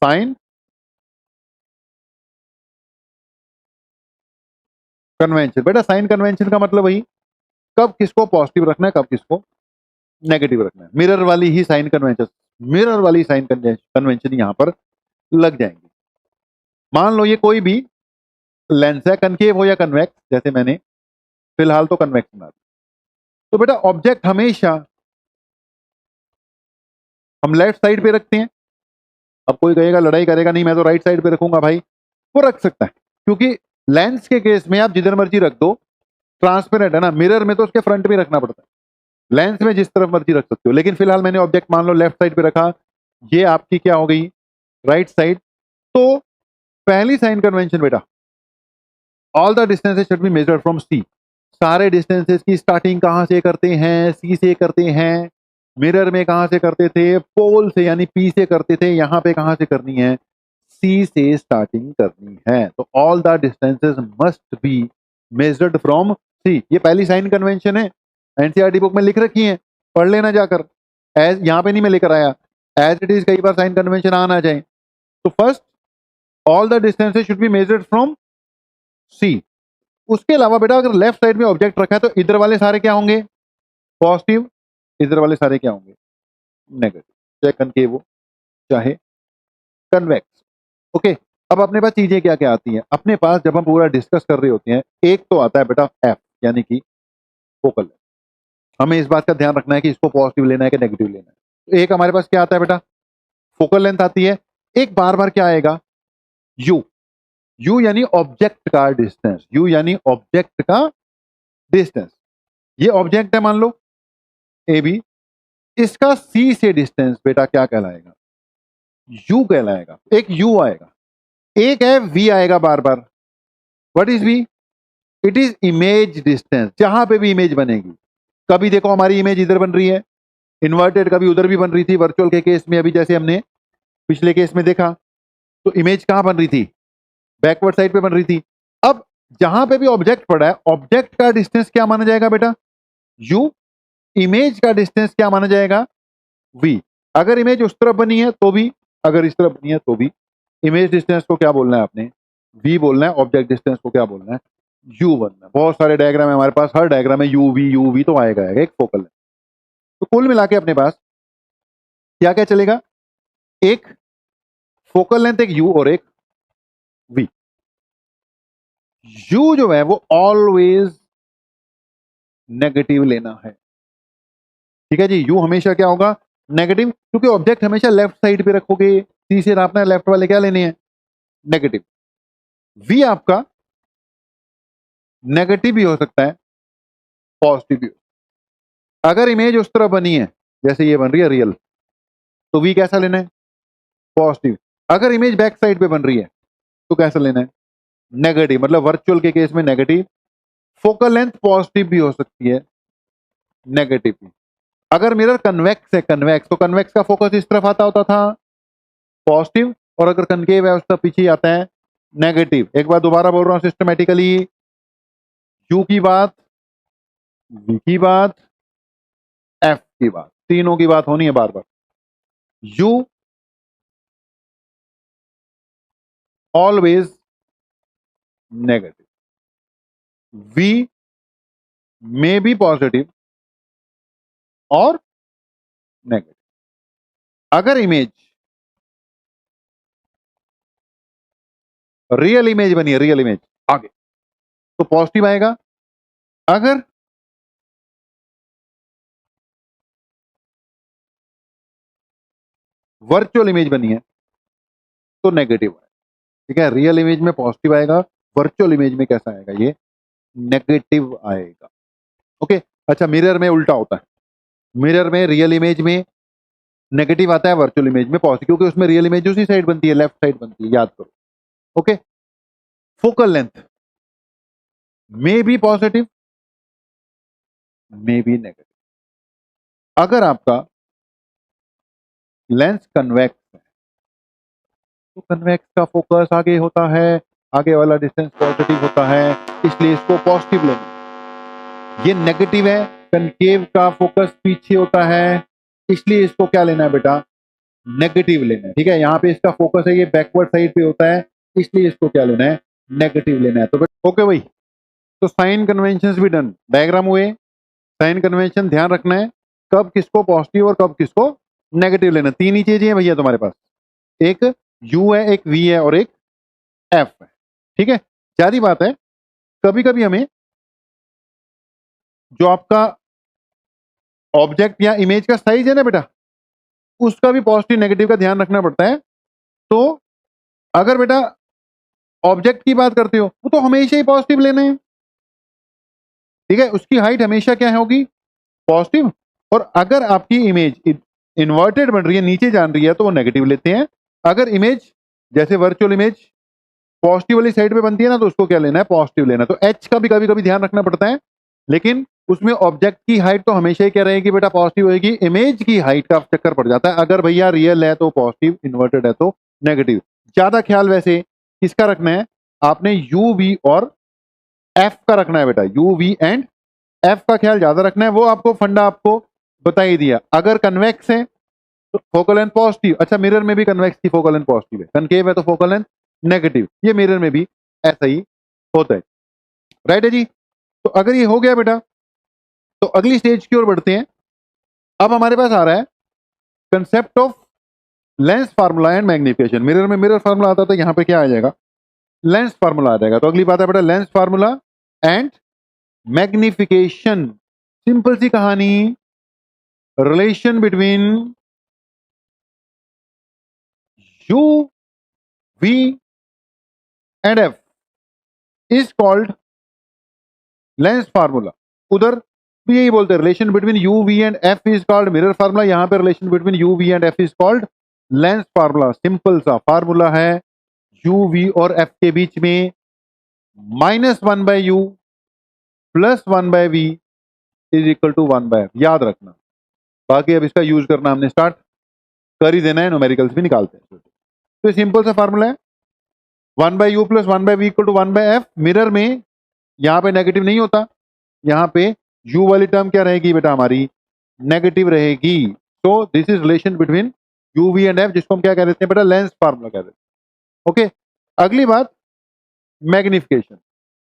Sign convention. बेटा sign convention का मतलब वही, कब किसको पॉजिटिव रखना है, कब किसको नेगेटिव रखना है। मिरर वाली ही साइन कन्वेंशन, मिरर वाली साइन कन्वेंशन यहां पर लग जाएंगी। मान लो ये कोई भी लेंस है, कनकेव हो या कन्वेक्स, जैसे मैंने फिलहाल तो कन्वेक्स बना दिया। तो बेटा ऑब्जेक्ट हमेशा हम लेफ्ट साइड पे रखते हैं। अब कोई कहेगा लड़ाई करेगा, नहीं मैं तो राइट साइड पे रखूंगा भाई, वो रख सकता है, क्योंकि लेंस के केस में आप जिधर मर्जी रख दो, ट्रांसपेरेंट है ना, मिरर में तो उसके फ्रंट में रखना पड़ता है, लेंस में जिस तरफ मर्जी रख सकते हो। लेकिन फिलहाल मैंने ऑब्जेक्ट मान लो लेफ्ट साइड पे रखा, ये आपकी क्या हो गई, राइट साइड। तो पहली साइन कन्वेंशन बेटा, all the distances should be measured from C. सारे डिस्टेंसेस की स्टार्टिंग कहां से करते हैं, सी से करते हैं। मिरर में कहां से करते थे, पोल से यानी पी से करते थे, यहां पे कहां से करनी है, सी से स्टार्टिंग करनी है। तो all the distances must be measured from C. ये पहली साइन कन्वेंशन है, एनसीईआरटी बुक में लिख रखी है, पढ़ लेना जाकर। एज यहां पे नहीं मैं लेकर आया, एज इट इज कई बार साइन कन्वेंशन आ ना जाए। तो first, all the distances should be measured from C. उसके अलावा बेटा अगर लेफ्ट साइड में ऑब्जेक्ट रखा है तो इधर वाले सारे क्या होंगे, पॉजिटिव, इधर वाले सारे क्या होंगे, नेगेटिव, चाहे कनकेव हो चाहे कन्वेक्स। ओके, अब अपने पास चीजें क्या क्या आती हैं अपने पास जब हम पूरा डिस्कस कर रहे होते हैं। एक तो आता है बेटा एफ, यानी कि फोकल लेंथ। हमें इस बात का ध्यान रखना है कि इसको पॉजिटिव लेना है कि नेगेटिव लेना है। तो एक हमारे पास क्या आता है बेटा, फोकल लेंथ आती है। एक बार बार क्या आएगा, यू। यू यानी ऑब्जेक्ट का डिस्टेंस, यू यानी ऑब्जेक्ट का डिस्टेंस। ये ऑब्जेक्ट है मान लो ए बी, इसका सी से डिस्टेंस बेटा क्या कहलाएगा, यू कहलाएगा। एक यू आएगा, एक है वी आएगा बार बार। What is v, it is image distance. जहां पे भी इमेज बनेगी, कभी देखो हमारी इमेज इधर बन रही है इन्वर्टेड, कभी उधर भी बन रही थी वर्चुअल के केस में। अभी जैसे हमने पिछले केस में देखा, तो इमेज कहां बन रही थी, बैकवर्ड साइड पे बन रही थी। अब जहां पे भी ऑब्जेक्ट पड़ा है, ऑब्जेक्ट का डिस्टेंस क्या माना जाएगा बेटा, यू। इमेज का डिस्टेंस क्या माना जाएगा, वी। अगर इमेज उस तरफ बनी है तो भी, अगर इस तरफ बनी है तो भी। इमेज डिस्टेंस को क्या बोलना है आपने, वी बोलना है। ऑब्जेक्ट डिस्टेंस को क्या बोलना है, यू बनना है। बहुत सारे डायग्राम है हमारे पास, हर डायग्राम में यू वी तो आएगा एक फोकल है। तो कुल मिला के अपने पास क्या क्या चलेगा, एक फोकल लेंथ, एक यू और एक वी। यू जो है वो ऑलवेज नेगेटिव लेना है, ठीक है जी। यू हमेशा क्या होगा, नेगेटिव, क्योंकि ऑब्जेक्ट हमेशा लेफ्ट साइड पे रखोगे, सी से नापना है, लेफ्ट वाले क्या लेने हैं, नेगेटिव। वी आपका नेगेटिव भी हो सकता है, पॉजिटिव भी हो। अगर इमेज उस तरह बनी है जैसे ये बन रही है रियल, तो वी कैसा लेना है, पॉजिटिव। अगर इमेज बैक साइड पे बन रही है तो कैसा लेना है, नेगेटिव। मतलब वर्चुअल के केस में नेगेटिव। फोकल लेंथ पॉजिटिव भी हो सकती है, नेगेटिव भी। अगर मिरर कन्वेक्स है, कन्वेक्स, तो कन्वेक्स का फोकस इस तरफ आता होता था, पॉजिटिव। और अगर कनकेव है उसका पीछे आता है, नेगेटिव। एक बार दोबारा बोल रहा हूं सिस्टमेटिकली, यू की बात, वी की बात, एफ की बात, तीनों की बात होनी है बार बार। U always negative, v may be positive और नेगेटिव। अगर इमेज रियल इमेज बनी है, रियल इमेज आगे, तो पॉजिटिव आएगा। अगर वर्चुअल इमेज बनी है तो नेगेटिव आएगा, ठीक है। रियल इमेज में पॉजिटिव आएगा, वर्चुअल इमेज में कैसा आएगा, ये नेगेटिव आएगा। ओके, अच्छा मिरर में उल्टा होता है। मिरर में रियल इमेज में नेगेटिव आता है, वर्चुअल इमेज में पॉजिटिव, क्योंकि उसमें रियल इमेज उसी साइड बनती है, लेफ्ट साइड बनती है, याद करो। Okay, focal length may be positive, may be negative. अगर आपका लेंस कन्वेक्स है तो कन्वेक्स का फोकस आगे होता है, आगे वाला डिस्टेंस पॉजिटिव होता है, इसलिए इसको पॉजिटिव लेना। ये नेगेटिव है, कनकेव का फोकस पीछे होता है, इसलिए इसको क्या लेना है बेटा, नेगेटिव लेना है। ठीक है, यहाँ पे इसका फोकस है, ये बैकवर्ड साइड पे होता है, इसलिए इसको क्या लेना है, नेगेटिव लेना है। तो ओके भाई, तो साइन कन्वेंशन भी डन, डायग्राम हुए, साइन कन्वेंशन ध्यान रखना है कब किसको पॉजिटिव और कब किसको नेगेटिव लेना। तीन ही चीजें हैं भैया तुम्हारे पास, एक यू है, एक वी है और एक एफ है। ठीक है, सारी बात है, कभी कभी हमें जो आपका ऑब्जेक्ट या इमेज का साइज है ना बेटा, उसका भी पॉजिटिव नेगेटिव का ध्यान रखना पड़ता है। तो अगर बेटा ऑब्जेक्ट की बात करते हो, वो तो हमेशा ही पॉजिटिव लेना है। ठीक है, उसकी हाइट हमेशा क्या होगी, पॉजिटिव। और अगर आपकी इमेज इन्वर्टेड बन रही है, नीचे जान रही है, तो वो नेगेटिव लेते हैं। अगर इमेज जैसे वर्चुअल इमेज पॉजिटिव वाली साइड पे बनती है ना, तो उसको क्या लेना है, पॉजिटिव लेना है। तो एच का भी कभी कभी ध्यान रखना पड़ता है, लेकिन उसमें ऑब्जेक्ट की हाइट तो हमेशा ही क्या रहेगी बेटा, पॉजिटिव होगी। इमेज की हाइट का चक्कर पड़ जाता है, अगर भैया रियल है तो पॉजिटिव, इन्वर्टेड है तो नेगेटिव। ज्यादा ख्याल वैसे किसका रखना है, आपने यू वी और एफ का रखना है बेटा, यू वी एंड एफ का ख्याल ज्यादा रखना है। वो आपको फंडा आपको बता ही दिया। अगर कन्वेक्स है तो फोकल लेंथ पॉजिटिव, अच्छा मिरर में भी कन्वेक्स की फोकल लेंथ पॉजिटिव है, कनकेव है तो फोकल लेंथ नेगेटिव, ये मिरर में भी ऐसा ही होता है। राइट है जी। तो अगर ये हो गया बेटा, तो अगली स्टेज की ओर बढ़ते हैं। अब हमारे पास आ रहा है concept of lens formula and magnification. Mirror में मिरर फार्मूला आता था, यहां पे क्या आ जाएगा, लेंस फार्मूला आ जाएगा। तो अगली बात है बेटा lens formula and magnification. Simple सी कहानी, relation between you we and f is called lens formula. उधर भी यही बोलते हैं, relation between you we and f is called mirror formula. यहां पर relation between you we and f is called lens formula. Simple सा formula है, u v और एफ के बीच में -1/u plus 1/v is equal to 1/f, याद रखना। बाकी अब इसका यूज करना हमने स्टार्ट कर ही देना है, न्यूमेरिकल्स भी निकालते हैं। तो ये सिंपल सा फार्मूला है, 1/u plus 1/v equal to 1/f। Mirror में यहां पे नेगेटिव नहीं होता, यहां पे u वाली टर्म क्या रहेगी बेटा, हमारी नेगेटिव रहेगी। तो this is relation between you we and F, जिसको हम क्या कह देते हैं बेटा, लेंस फार्मूला कह देते हैं। ओके, अगली बात मैग्निफिकेशन।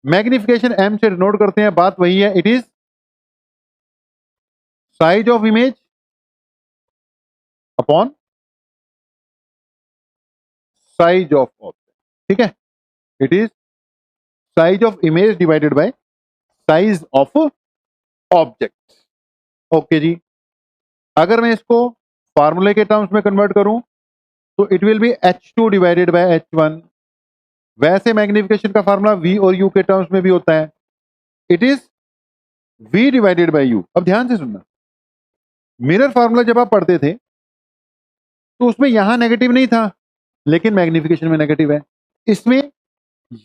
मैग्निफिकेशन एम से नोट करते हैं, बात वही है, it is size of image upon size of object. ठीक है, it is size of image divided by size of object. Okay जी, अगर मैं इसको फार्मूले के टर्म्स में कन्वर्ट करूं, तो it will be h2 divided by h1। वैसे मैग्निफिकेशन का फार्मूला v और u के टर्म्स में भी होता है, it is v divided by u। अब ध्यान से सुनना, मिरर फार्मूला जब आप पढ़ते थे तो उसमें यहां नेगेटिव नहीं था, लेकिन मैग्निफिकेशन में नेगेटिव है। इसमें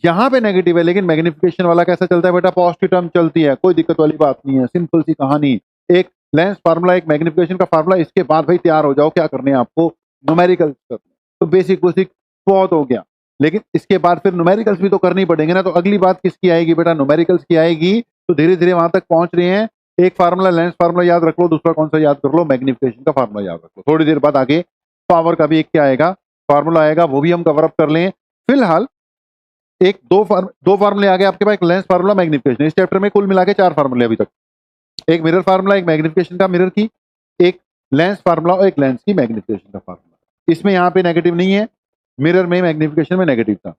यहां पे नेगेटिव है, लेकिन मैग्निफिकेशन वाला कैसा चलता है बेटा, पॉजिटिव टर्म चलती है, कोई दिक्कत वाली बात नहीं है। सिंपल सी कहानी, एक लेंस फार्मूला, एक मैग्निफिकेशन का फार्मूला, इसके बाद भाई तैयार हो जाओ, क्या करने हैं आपको, न्यूमेरिकल्स करने। तो बेसिक बेसिक बहुत हो गया, लेकिन इसके बाद फिर न्यूमेरिकल्स भी तो करनी पड़ेंगे ना। तो अगली बात किसकी आएगी बेटा, न्यूमेरिकल्स की आएगी। तो धीरे धीरे वहां तक पहुंच रहे हैं। एक फार्मूला लेंस फार्मूला याद रख लो, दूसरा कौन सा याद कर लो, मैग्निफिकेशन का फार्मूला याद रख लो। थोड़ी देर बाद आगे पावर का भी एक क्या आएगा, फार्मूला आएगा, वो भी हम कवर अप कर लें। फिलहाल एक दो फार्मूले आ गए आपके पास, एक लेंस फार्मूला, मैग्निफिकेशन। इस चैप्टर में कुल मिला के 4 फार्मूले अभी तक, एक मिरर फार्मूला, एक मैग्निफिकेशन का मिरर की, एक लेंस फार्मूला और एक लेंस की मैग्निफिकेशन का फार्मूला। इसमें यहाँ पे नेगेटिव नहीं है, मिरर में मैग्निफिकेशन में नेगेटिव था,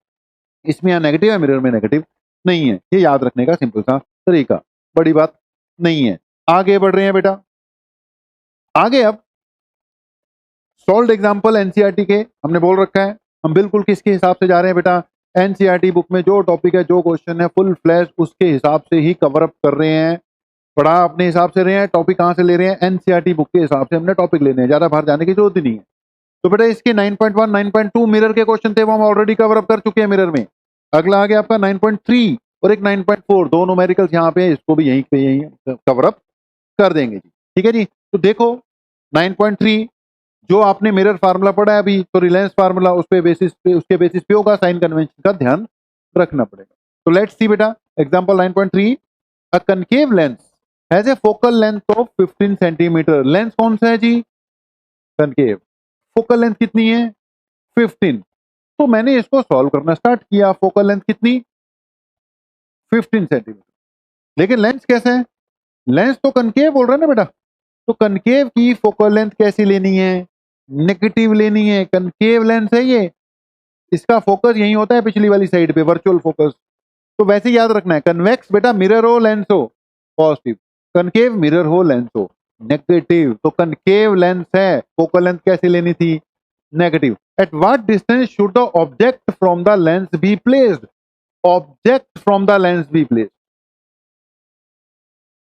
इसमें यहाँ नेगेटिव है, मिरर में नेगेटिव नहीं है। ये याद रखने का सिंपल सा तरीका, बड़ी बात नहीं है। आगे बढ़ रहे हैं बेटा, आगे अब सॉल्व एग्जाम्पल एनसीईआरटी के हमने बोल रखा है, हम बिल्कुल किसके हिसाब से जा रहे हैं बेटा, एनसीईआरटी बुक में जो टॉपिक है, जो क्वेश्चन है, फुल फ्लैश उसके हिसाब से ही कवर अप कर रहे हैं। पढ़ा अपने हिसाब से रहे हैं, टॉपिक कहां से ले रहे हैं, एनसीईआरटी बुक के हिसाब से हमने टॉपिक लेने हैं, ज्यादा बाहर जाने की जरूरत ही नहीं है। तो बेटा इसके 9.1 9.2 मिरर के क्वेश्चन थे, वो हम ऑलरेडी कवर अप कर चुके हैं मिरर में। अगला आ गया आपका 9.3 और एक 9.4, दो न्यूमेरिकल्स यहाँ पे, इसको भी यहीं पे यहीं कवर अप कर देंगे जी। ठीक है जी, तो देखो 9.3 जो आपने मिरर फार्मूला पढ़ा है अभी, तो रिलायंस फार्मूला उस पे बेसिस पे, उसके बेसिस पे होगा, साइन कन्वेंशन का ध्यान रखना पड़ेगा। तो लेट्स सी बेटा example 9.3, a concave lens has a focal length of 15 centimetre. Lens कौन सा है जी, कनकेव। फोकल लेंथ कितनी है 15। तो मैंने इसको सॉल्व करना स्टार्ट किया, फोकल लेंथ कितनी 15 सेंटीमीटर। लेकिन लेंस कैसे है, लेंस तो कनकेव बोल रहा है ना बेटा, तो कनकेव की फोकल लेंथ कैसी लेनी है, नेगेटिव लेनी है। कनकेव लेंस है ये, इसका फोकस यही होता है पिछली वाली साइड पे, वर्चुअल फोकस। तो वैसे याद रखना है, कन्वेक्स बेटा मिरर हो लेंस हो पॉजिटिव, कनकेव मिरर हो लेंस हो नेगेटिव। तो कनकेव लेंस है, फोकल लेंथ कैसे लेनी थी negative. At what distance should the object from the lens be placed, object from the lens be placed,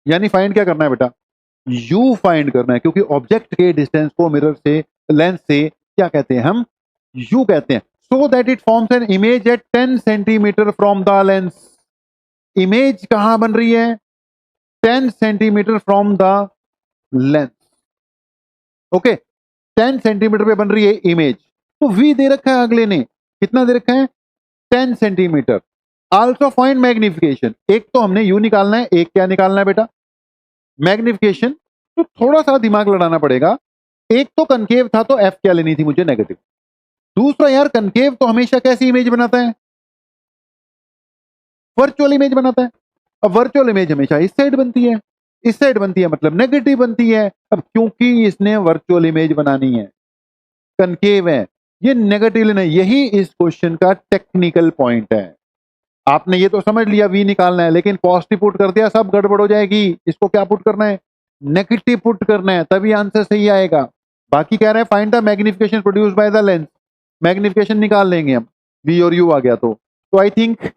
यानी फाइंड क्या करना है बेटा, यू फाइंड करना है, क्योंकि ऑब्जेक्ट के डिस्टेंस को मिरर से लेंस से क्या कहते हैं हम, यू कहते हैं। So that it forms an image at 10 centimetre from the lens. Image कहां बन रही है 10 centimetre from the lens. Okay 10 centimetre पे बन रही है इमेज। तो वी दे रखा है अगले ने, कितना दे रखा है 10 सेंटीमीटर। आल्सो फाइंड मैग्निफिकेशन, एक तो हमने यू निकालना है, एक क्या निकालना है बेटा मैग्निफिकेशन। तो थोड़ा सा दिमाग लड़ाना पड़ेगा, एक तो कनकेव था तो एफ क्या लेनी थी मुझे नेगेटिव। दूसरा यार कनकेव तो हमेशा कैसी इमेज बनाता है वर्चुअल इमेज बनाता है। अब वर्चुअल इमेज हमेशा इस साइड बनती है, इस साइड बनती है मतलब नेगेटिव बनती है। अब क्योंकि इसने वर्चुअल इमेज बनानी है, कनकेव है, ये नेगेटिव लेना है। यही इस क्वेश्चन का टेक्निकल पॉइंट है। आपने ये तो समझ लिया वी निकालना है, लेकिन पॉजिटिव पुट कर दिया सब गड़बड़ हो जाएगी। इसको क्या पुट करना है नेगेटिव पुट करना है, तभी आंसर सही आएगा। बाकी कह रहे हैं find the magnification produced by the lens, magnification निकाल लेंगे हम, वी और यू आ गया तो आई थिंक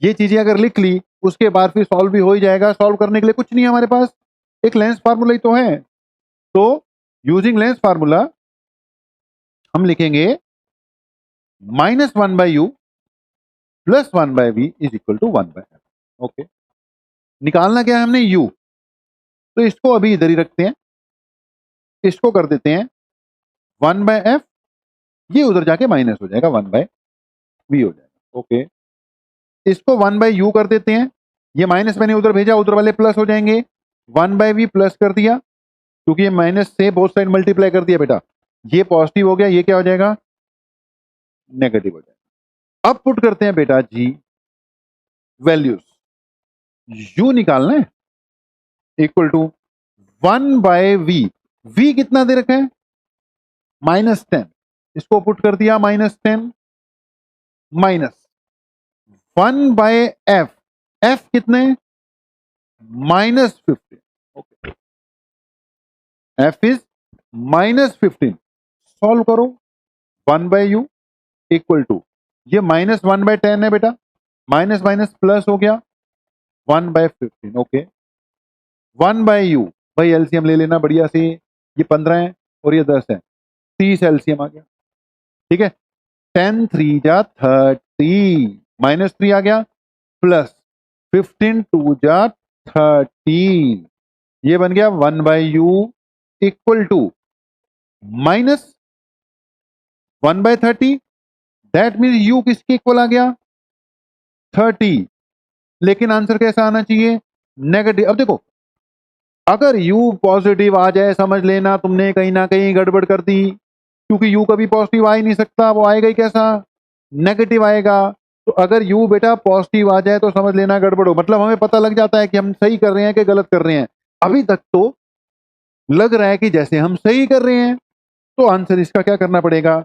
ये चीजें अगर लिख ली उसके बाद फिर सॉल्व भी हो ही जाएगा। सॉल्व करने के लिए कुछ नहीं है हमारे पास, एक लेंस फार्मूला ही तो है। तो यूजिंग लेंस फार्मूला हम लिखेंगे -1/u + 1/v is equal to 1/f। Okay निकालना क्या है हमने u, तो इसको अभी इधर ही रखते हैं, इसको कर देते हैं 1/f, ये उधर जाके माइनस हो जाएगा 1/v हो जाएगा। ओके इसको 1/u कर देते हैं, ये माइनस मैंने उधर भेजा, उधर वाले प्लस हो जाएंगे। 1/v प्लस कर दिया, क्योंकि ये माइनस से बोथ साइड मल्टीप्लाई कर दिया बेटा, ये पॉजिटिव हो गया, ये क्या हो जाएगा नेगेटिव हो जाएगा। अब पुट करते हैं बेटा जी वैल्यूज, u निकालना है इक्वल टू 1/v, v कितना दे रखा है -10, इसको पुट कर दिया -10 माइनस 1/f, f कितने -15। ओके f इज -15, सॉल्व करो 1/u इक्वल टू, ये -1/10 है बेटा, माइनस माइनस प्लस हो गया 1/15। ओके 1/u, भाई एलसीएम ले लेना बढ़िया से, ये 15 है और ये 10 है, 30 एलसीएम आ गया। ठीक है 10 3 जा 30, -3 आ गया प्लस 15 2 जा 30, ये बन गया 1/u equal to -1/30। That mean u किसके इक्वल आ गया 30, लेकिन आंसर कैसा आना चाहिए नेगेटिव। अब देखो अगर u पॉजिटिव आ जाए समझ लेना तुमने कहीं ना कहीं गड़बड़ कर दी, क्योंकि u कभी पॉजिटिव आ ही नहीं सकता, वो आएगा ही कैसा नेगेटिव आएगा। तो अगर u बेटा पॉजिटिव आ जाए तो समझ लेना गड़बड़ हो, मतलब हमें पता लग जाता है कि हम सही कर रहे हैं कि गलत कर रहे हैं। अभी तक तो लग रहा है कि जैसे हम सही कर रहे हैं, तो आंसर इसका क्या करना पड़ेगा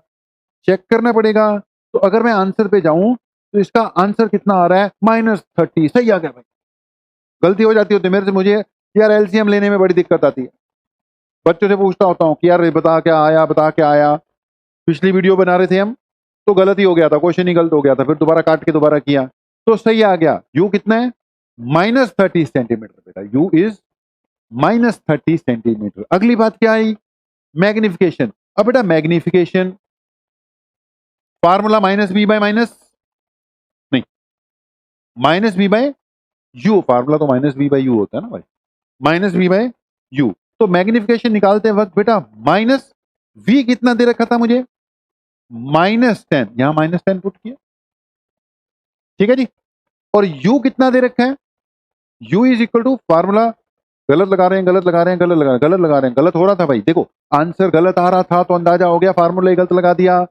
चेक करना पड़ेगा। तो अगर मैं आंसर पे जाऊं तो इसका आंसर कितना आ रहा है -30, सही आ गया भाई। गलती हो जाती होती मेरे से, मुझे यार एलसीएम लेने में बड़ी दिक्कत आती है, बच्चों से पूछता होता हूँ कि यार बता क्या आया बता क्या आया। पिछली वीडियो बना रहे थे हम तो गलत ही हो गया था, क्वेश्चन ही गलत हो गया था, फिर दोबारा काट के दोबारा किया तो सही आ गया। यू कितना है -30 सेंटीमीटर बेटा, यू इज -30 सेंटीमीटर। अगली बात क्या आई मैग्निफिकेशन। अब बेटा मैग्निफिकेशन फार्मूला नहीं -v/u, फार्मूला तो -v/u होता है ना भाई, -v/u। तो मैग्निफिकेशन निकालते वक्त बेटा -v कितना दे रखा था मुझे -10, यहां -10 पुट किया, ठीक है जी। और u कितना दे रखा है, u is equal to formula गलत लगा रहे हैं, गलत लगा रहे हैं, गलत लगा रहे हैं, गलत हो रहा था भाई। देखो आंसर गलत आ रहा था तो अंदाजा हो गया, फार्मूला गलत लगा दिया।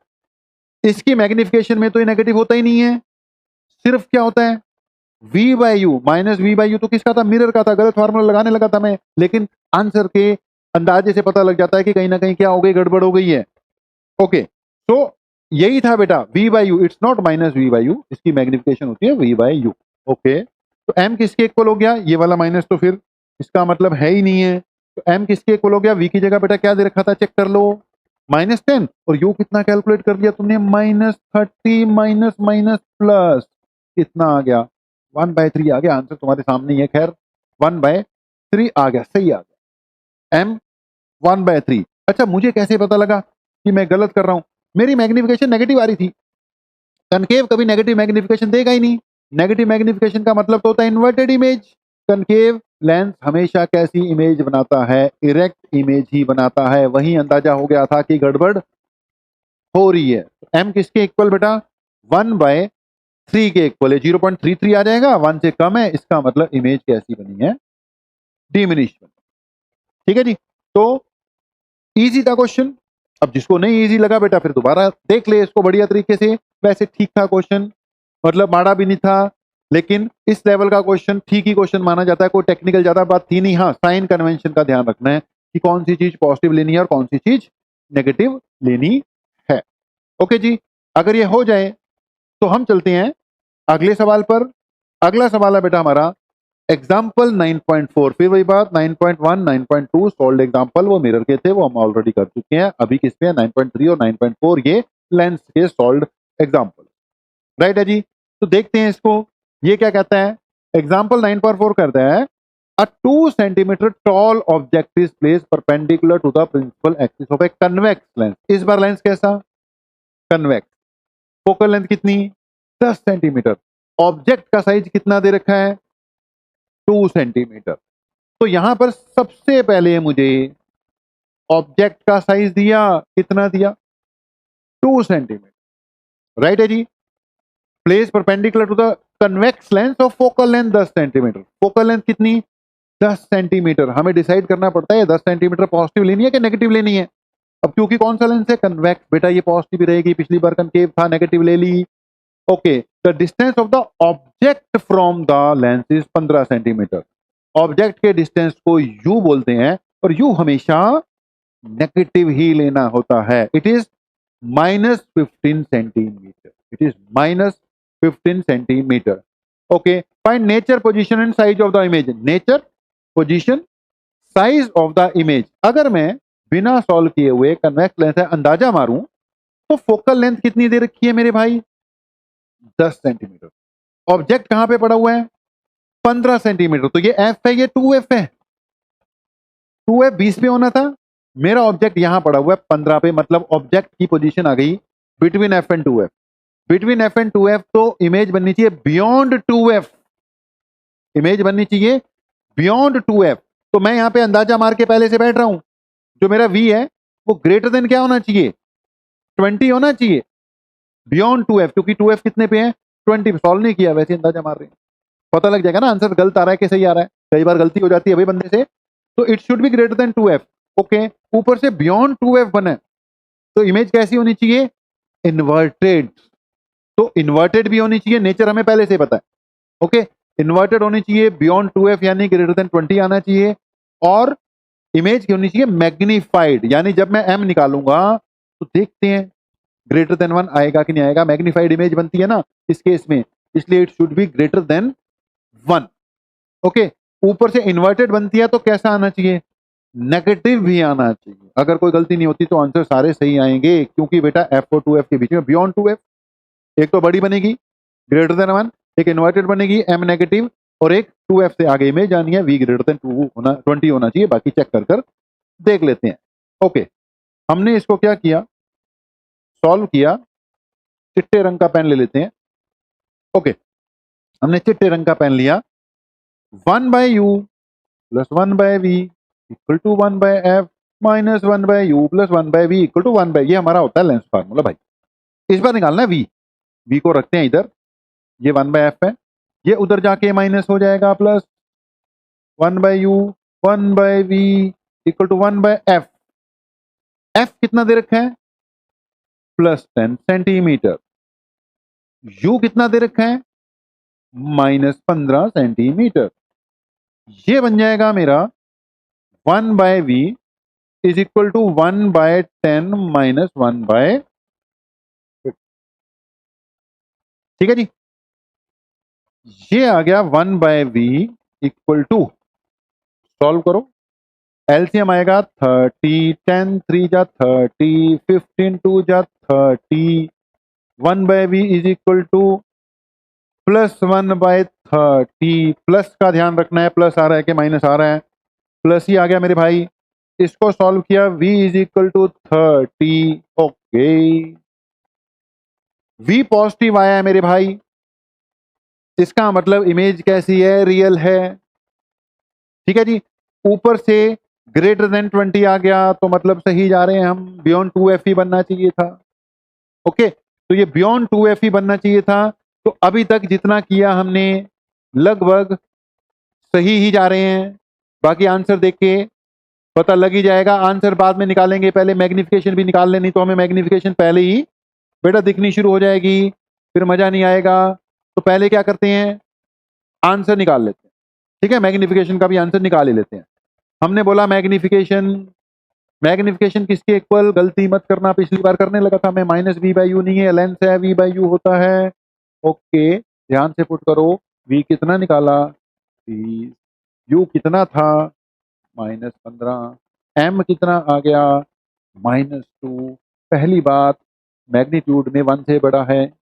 इसकी मैग्निफिकेशन में तो ये नेगेटिव होता ही नहीं है, सिर्फ क्या होता है v by U, minus V by U. तो किसका था, मिरर का था, गलत फार्मूला लगाने लगा था मैं, लेकिन आंसर के अंदाजे से पता लग जाता है कि कहीं ना कहीं क्या हो गई, गड़बड़ हो गई है। ओके तो यही था बेटा v by U, it's not minus V by U, इसकी मैग्निफिकेशन होती है v बाई यू। ओके तो m किसके इक्वल हो गया, ये वाला माइनस तो फिर इसका मतलब है ही नहीं है। तो m किसके इक्वल हो गया, v की जगह बेटा क्या दे रखा था, चेक कर लो, -10, और u कितना कैलकुलेट कर लिया तुमने, -30 माइनस माइनस प्लस, कितना आ गया 1/3 आ गया। आंसर तुम्हारे सामने ही है, खैर 1/3 आ गया, सही आ गया, m 1/3। अच्छा मुझे कैसे पता लगा कि मैं गलत कर रहा हूं, मेरी मैग्निफिकेशन नेगेटिव आ रही थी। कनकेव कभी नेगेटिव मैग्निफिकेशन देगा ही नहीं, नेगेटिव मैग्निफिकेशन का मतलब तो होता है इन्वर्टेड इमेज। कनकेव लेंस हमेशा कैसी इमेज बनाता है, इरेक्ट इमेज ही बनाता है। वही अंदाजा हो गया था कि गड़बड़ हो रही है। m किसके इक्वल बेटा, 1/3 के इक्वल है, 0.33 आ जाएगा, 1 से कम है, इसका मतलब इमेज कैसी बनी है, डिमिनिश बनी। ठीक है जी, तो इजी था क्वेश्चन। अब जिसको नहीं इजी लगा बेटा फिर दोबारा देख ले इसको बढ़िया तरीके से। वैसे ठीक था क्वेश्चन, मतलब माड़ा भी नहीं था, लेकिन इस लेवल का क्वेश्चन ठीक ही क्वेश्चन माना जाता है, कोई टेक्निकल ज्यादा बात थी नहीं। हाँ साइन कन्वेंशन का ध्यान रखना है कि कौन सी चीज पॉजिटिव लेनी है और कौन सी चीज नेगेटिव लेनी है। ओके जी, अगर ये हो जाए तो हम चलते हैं अगले सवाल पर। अगला सवाल है बेटा हमारा एग्जाम्पल 9.4, फिर वही बात 9.1 9.2 सॉल्व एग्जाम्पल वो मिरर के थे, वो हम ऑलरेडी कर चुके हैं। अभी किस पे 9.3 और 9.4 ये लेंस के सॉल्व एग्जाम्पल, राइट है जी। तो देखते हैं इसको, ये क्या कहता है, एग्जाम्पल 9.4 कहता है a 2 centimetre tall object is place perpendicular to the principal axis of a convex lens. इस बार लेंस कैसा, कन्वेक्स, फोकल लेंथ कितनी 10 सेंटीमीटर, ऑब्जेक्ट का साइज कितना दे रखा है 2 सेंटीमीटर। तो यहां पर सबसे पहले मुझे ऑब्जेक्ट का साइज दिया, कितना दिया 2 सेंटीमीटर, राइट है जी। Place perpendicular to the convex lens of focal length 10 centimetre, focal length कितनी 10 सेंटीमीटर। हमें डिसाइड करना पड़ता है 10 सेंटीमीटर पॉजिटिव लेनी है कि नेगेटिव लेनी है। अब क्योंकि कौन सा लेंस है, कन्वेक्स, बेटा ये पॉजिटिव ही रहेगी, पिछली बार कनकेव था नेगेटिव ले ली। Okay the distance of the object from the lens is 15 centimetre. Object के डिस्टेंस को यू बोलते हैं और यू हमेशा नेगेटिव ही लेना होता है। It is -15 centimetre, it is -15 centimetre. Okay find nature position and size of the image, nature position size of the image. अगर मैं बिना सॉल्व किए हुए कन्वेक्स लेंस है अंदाजा मारूं तो फोकल लेंथ कितनी दे रखी है मेरे भाई 10 सेंटीमीटर, ऑब्जेक्ट कहां पे पड़ा हुआ है 15 सेंटीमीटर, तो ये एफ है, ये 2f है, 2f 20 पे होना था, मेरा ऑब्जेक्ट यहां पड़ा हुआ है 15 पे, मतलब ऑब्जेक्ट की पोजीशन आ गई between F and 2f। Between F and 2f तो इमेज बननी चाहिए बियॉन्ड 2f, इमेज बननी चाहिए बियॉन्ड 2f। तो मैं यहां पे अंदाजा मार के पहले से बैठ रहा हूं, जो मेरा v है वो ग्रेटर देन क्या होना चाहिए 20 होना चाहिए, बियॉन्ड 2f, क्योंकि 2f कितने पे है 20। सॉल्व नहीं किया, वैसे अंदाजा मार रहे हैं, पता लग जाएगा ना आंसर गलत आ रहा है कि सही आ रहा है, कई बार गलती हो जाती है भाई बंदे से। तो it should be greater than 2f। Okay ऊपर से बियॉन्ड 2f बना, तो इमेज कैसी होनी चाहिए इन्वर्टेड, तो इन्वर्टेड भी होनी चाहिए, नेचर हमें पहले से पता है। ओके इन्वर्टेड होनी चाहिए, बियॉन्ड 2f यानी ग्रेटर देन 20 आना चाहिए, और इमेज होनी चाहिए मैग्नीफाइड, यानी जब मैं m निकालूंगा तो देखते हैं ग्रेटर देन 1 आएगा कि नहीं आएगा, मैग्नीफाइड इमेज बनती है ना इस केस में, इसलिए it should be greater than 1। Okay ऊपर से इन्वर्टेड बनती है तो कैसा आना चाहिए नेगेटिव भी आना चाहिए। अगर कोई गलती नहीं होती तो आंसर सारे सही आएंगे, क्योंकि बेटा f और 2f के बीच में बियॉन्ड 2f, एक तो बड़ी बनेगी ग्रेटर देन 1, एक इन्वर्टेड बनेगी m नेगेटिव, और एक 2f से आगे इमेज आनी है v ग्रेटर देन 2 होना 20 होना चाहिए। बाकी चेक कर कर देख लेते हैं। ओके हमने इसको क्या किया, सॉल्व किया, चिट्टे रंग का पेन ले लेते हैं। ओके हमने चिट्टे रंग का पेन लिया, 1/u plus 1/v equal to 1/f minus 1/u plus 1/v equal to 1/, ये हमारा होता है लेंस फार्मूला भाई। इस बार निकालना है v को रखते हैं इधर, ये 1/f है, ये उधर जाके माइनस हो जाएगा plus 1/u, 1/v equal to 1/f। f कितना दे रखा है? +10 सेंटीमीटर। u कितना दे रखा है? -15 सेंटीमीटर। ये बन जाएगा मेरा 1/v is equal to 1/10 minus 1/, ठीक है जी। ये आ गया 1/v इक्वल टू, सॉल्व करो, एलसीएम आएगा 30, 10 3 जा 30, 15 2 जा 30, 1/v is equal to +1/30। Plus का ध्यान रखना है, प्लस आ रहा है कि माइनस आ रहा है, प्लस ही आ गया मेरे भाई। इसको सॉल्व किया, v is equal to 30। Okay, v positive आया है मेरे भाई, इसका मतलब इमेज कैसी है? रियल है, ठीक है जी। ऊपर से ग्रेटर देन 20 आ गया तो मतलब सही जा रहे हैं हम, बियॉन्ड 2f ही बनना चाहिए था। ओके, तो ये बियॉन्ड 2f ही बनना चाहिए था। तो अभी तक जितना किया हमने लगभग सही ही जा रहे हैं। बाकी आंसर देख के पता लग ही जाएगा, आंसर बाद में निकालेंगे, पहले मैग्निफिकेशन भी निकाल लेनी, तो हमें मैग्निफिकेशन पहले ही बेटा दिखनी शुरू हो जाएगी, फिर मजा नहीं आएगा। तो पहले क्या करते हैं, आंसर निकाल लेते हैं, ठीक है। मैग्निफिकेशन का भी आंसर निकाल ही लेते हैं। हमने बोला मैग्निफिकेशन, मैग्निफिकेशन किसके इक्वल? गलती मत करना, पिछली बार करने लगा था मैं, -v/u नहीं है, लेंस है, v/u होता है। ओके, ध्यान से पुट करो, v कितना निकाला? 30, u कितना था? -15, m कितना आ गया? -2। पहली बात, मैग्नीट्यूड में 1 से बड़ा है,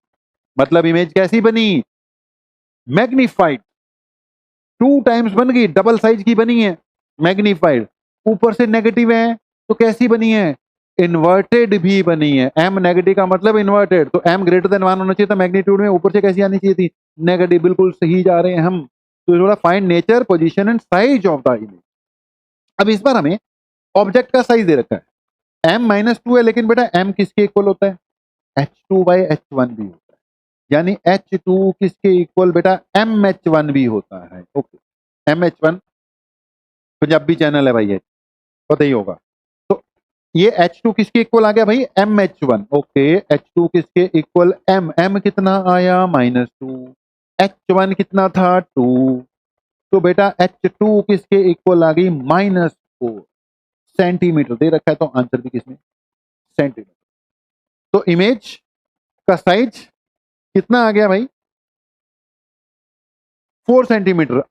मतलब इमेज कैसी बनी? मैग्नीफाइड, 2 टाइम्स बन गई, डबल साइज की बनी है, मैग्नीफाइड। ऊपर से नेगेटिव है तो कैसी बनी है? इन्वर्टेड भी बनी है। m नेगेटिव का मतलब इन्वर्टेड, तो m ग्रेटर देन 1 होना चाहिए था मैग्नीट्यूड में, ऊपर से कैसी आनी चाहिए थी? नेगेटिव। बिल्कुल सही जा रहे हैं हम। तो थोड़ा find nature, position and size of the image. अब इस बार हमें ऑब्जेक्ट का साइज दे रखा है, m-2 है, लेकिन बेटा m किसके इक्वल होता है? h2/h1 भी होता है, यानी h2 किसके इक्वल बेटा? mh1 भी होता है। ओके, mh1 पंजाबी चैनल है भाई, ये पता ही होगा। तो ये H2 किसके इक्वल आ गया भाई? MH1। ओके, H2 किसके इक्वल? m कितना आया? -2। H1 कितना था? 2। तो बेटा H2 किसके इक्वल आ गई? -4 सेंटीमीटर दे रखा है, तो आंसर भी किसमें? सेंटीमीटर। तो इमेज का साइज कितना आ गया भाई? 4 सेंटीमीटर।